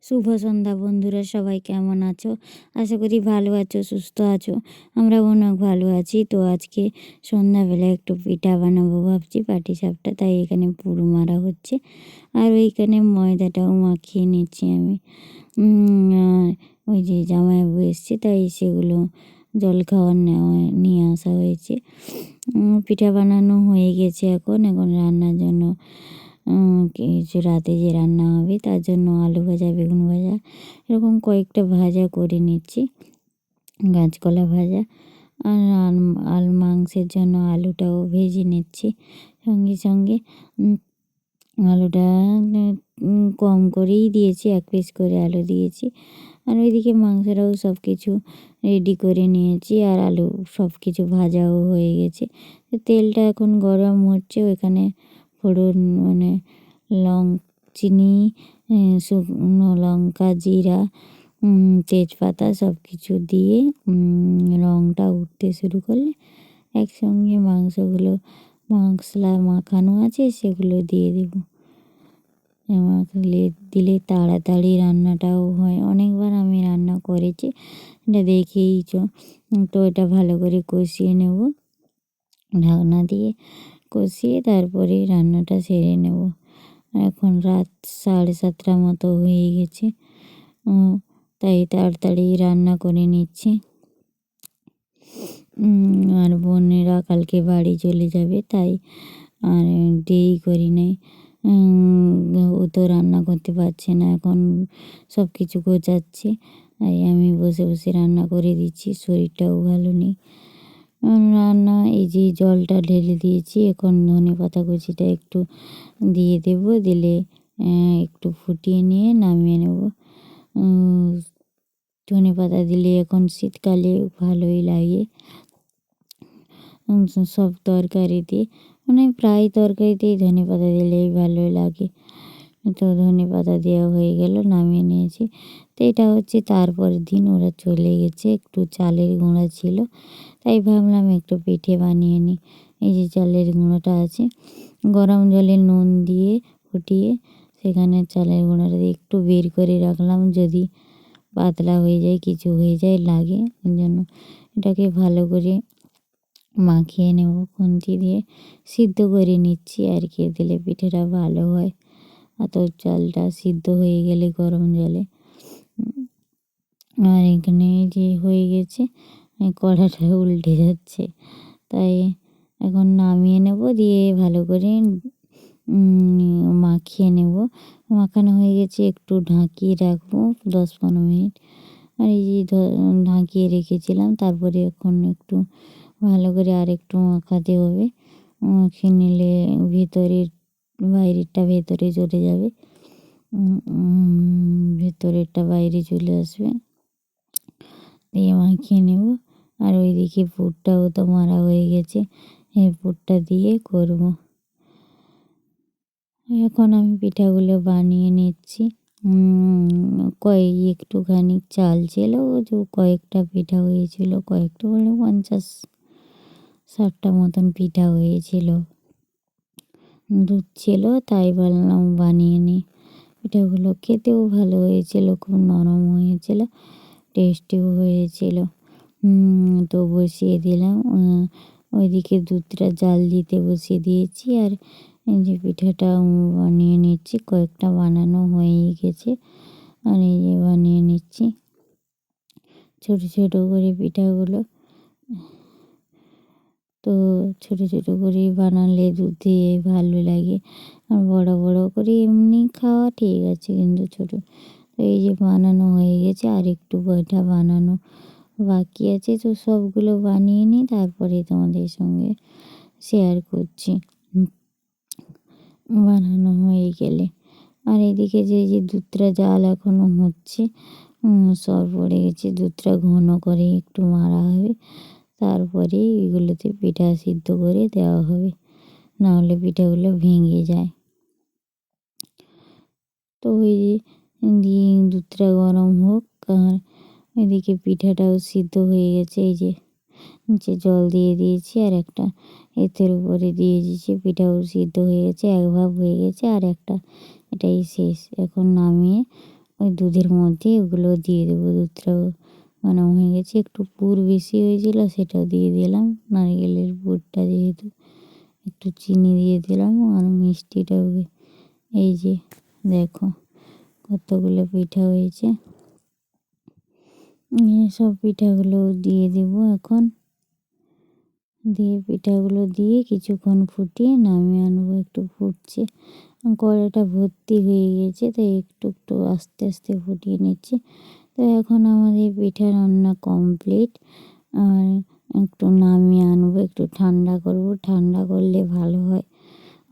শুভ সন্ধ্যা বন্ধুরা, সবাই কেমন আছো? আশা করি ভালো আছো, সুস্থ আছো। আমরা অনেক ভালো আছি। তো আজকে সন্ধ্যাবেলা একটু পিঠা বানাবো ভাবছি, পাটিসাপটা। তাই এখানে পুর মারা হচ্ছে, আর ওইখানে ময়দাটাও মাখিয়ে নিচ্ছি আমি। আর ওই যে জামাইবাবু এসছে, তাই সেগুলো জল খাওয়ার নিয়ে আসা হয়েছে। পিঠা বানানো হয়ে গেছে। এখন রান্নার জন্য কিছু রাতে যে রান্না হবে তার জন্য আলু ভাজা, বেগুন ভাজা, এরকম কয়েকটা ভাজা করে নিচ্ছি, কাঁচকলা ভাজা। আর মাংসের জন্য আলুটাও ভেজে নিচ্ছি। সঙ্গে সঙ্গে আলুটা কম করেই দিয়েছি, 1 পিস করে আলু দিয়েছি। আর ওইদিকে মাংসটাও সব কিছু রেডি করে নিয়েছি, আর আলু সব কিছু ভাজাও হয়ে গেছে। তেলটা এখন গরম হচ্ছে, ওইখানে ফোড়ন মানে চিনি, শুকনো লঙ্কা, জিরা, তেজপাতা সব কিছু দিয়ে রঙটা উঠতে শুরু করলে একসঙ্গে মশলা মাখানো আছে সেগুলো দিয়ে দেবো। দিলে তাড়াতাড়ি রান্নাটাও হয়। অনেকবার আমি রান্না করেছি, এটা দেখেইছো। তো এটা ভালো করে কষিয়ে নেব, ঢাকনা দিয়ে কষিয়ে তারপরে রান্নাটা সেরে নেব। এখন রাত 7:30 মতো হয়ে গেছে, তাই তাড়াতাড়ি রান্না করে নিচ্ছি। আর বোনেরা কালকে বাড়ি চলে যাবে, তাই আর দেরি করি নাই। ও তো রান্না করতে পারছে না, এখন সব কিছু গোছাচ্ছে, তাই আমি বসে বসে রান্না করে দিচ্ছি। শরীরটাও ভালো নেই। রান্না এই যে জলটা ঢেলে দিয়েছি, এখন ধনেপাতা কুচিটা একটু দিয়ে দেব, দিলে একটু ফুটিয়ে নিয়ে নামিয়ে নেব। ধনেপাতা দিলে এখন শীতকালে ভালোই লাগে সব তরকারিতে, মানে প্রায় তরকারিতেই ধনেপাতা দিলেই ভালো লাগে। তো ধনেপাতা দেওয়া হয়ে গেল, নামিয়ে নিয়েছি। তো এটা হচ্ছে তারপরের দিন ওরা চলে গেছে, একটু চালের গুঁড়া ছিল, তাই ভাবলাম একটু পিঠে বানিয়ে নিই। এই যে চালের গুঁড়োটা আছে, গরম জলে নুন দিয়ে ফুটিয়ে সেখানে চালের গুঁড়োটা দিয়ে একটু বের করে রাখলাম, যদি পাতলা হয়ে যায়, কিছু হয়ে যায় লাগে, ওই জন্য এটাকে ভালো করে মাখিয়ে নেব। খুন্তি দিয়ে সিদ্ধ করে নিচ্ছি আর কি, দিলে পিঠেটা ভালো হয়। অত চালটা সিদ্ধ হয়ে গেলে গরম জলে। আর এখানে যে হয়ে গেছে, কড়াটা উল্টে যাচ্ছে, তাই এখন নামিয়ে নেব, দিয়ে ভালো করে মাখিয়ে নেব। মাখানো হয়ে গেছে, একটু ঢাকিয়ে রাখবো 10-15 মিনিট। আর এই যে ঢাকিয়ে রেখেছিলাম, তারপরে এখন একটু ভালো করে আর একটু মাখাতে হবে। মাখিয়ে নিলে বাইরেরটা ভেতরে চলে যাবে, ভেতরেরটা বাইরে চলে আসবে। দিয়ে মাখিয়ে নেব। আর ওইদিকে পুরটাও তো মারা হয়ে গেছে, এই পুরটা দিয়ে করব। এখন আমি পিঠাগুলো বানিয়ে নিচ্ছি। একটুখানি চাল ছিল, যে কয়েকটা পিঠা হয়েছিল, কয়েকটা বলে 50-60টা মতন পিঠা হয়েছিল। দুধ ছিল, তাই বললাম বানিয়ে নিই। পিঠাগুলো খেতেও ভালো হয়েছিল, খুব নরম হয়েছিল, টেস্টিও হয়েছিল। তো বসিয়ে দিলাম, ওইদিকে দুধটা জাল দিতে বসিয়ে দিয়েছি। আর এই যে পিঠাটা বানিয়ে নিচ্ছি, কয়েকটা বানানো হয়েই গেছে। আর এই যে বানিয়ে নিচ্ছি ছোট ছোট করে পিঠাগুলো। তো ছোট ছোট করে বানালে দুধ দিয়ে ভালো লাগে, আর বড় বড় করে এমনি খাওয়া ঠিক আছে, কিন্তু ছোট। তো এই যে বানানো হয়ে গেছে, আর একটু পিঠা বানানো বাকি আছে। তো সবগুলো বানিয়ে নিই, তারপরে তোমাদের সঙ্গে শেয়ার করছি বানানো হয়ে গেলে। আর এদিকে যে দুধটা জাল এখনও হচ্ছে, সর পড়ে গেছে, দুধটা ঘন করে একটু মারা হবে, তারপরে এগুলোতে পিঠা সিদ্ধ করে দেওয়া হবে, নাহলে পিঠাগুলো ভেঙে যায়। তো ওই দিয়ে দুধটা গরম হোক, আর এদিকে পিঠাটাও সিদ্ধ হয়ে গেছে। এই যে নিচে জল দিয়ে দিয়েছি আর একটা এতের উপরে দিয়ে দিয়েছি। পিঠাগুলো সিদ্ধ হয়ে গেছে, এক ভাগ হয়ে গেছে আর একটা এটাই শেষ। এখন নামিয়ে ওই দুধের মধ্যে ওগুলো দিয়ে দেবো। দুধটাও গরম হয়ে গেছে, একটু পুর বেশি হয়েছিল সেটাও দিয়ে দিলাম, নারকেলের পুরটা যেহেতু। একটু চিনি দিয়ে দিলাম আর মিষ্টিটাও। এই যে দেখো কতগুলো পিঠা হয়েছে। সব পিঠাগুলো দিয়ে দেব এখন। দিয়ে পিঠাগুলো দিয়ে কিছুক্ষণ ফুটিয়ে নামিয়ে আনবো। একটু ফুটছে, কড়াইটা ভর্তি হয়ে গেছে, তাই একটু একটু আস্তে আস্তে ফুটিয়ে নিচ্ছি। তো এখন আমাদের পিঠা রান্না কমপ্লিট। আর একটু নামিয়ে আনবো, একটু ঠান্ডা করব, ঠান্ডা করলে ভালো হয়।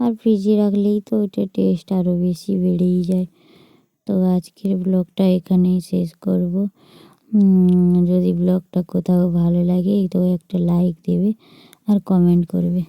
আর ফ্রিজে রাখলেই তো ওইটা টেস্ট আরও বেশি বেড়েই যায়। তো আজকের ব্লগটা এখানেই শেষ করব। যদি ব্লগটা কোথাও ভালো লাগে তো একটা লাইক দেবে আর কমেন্ট করবে।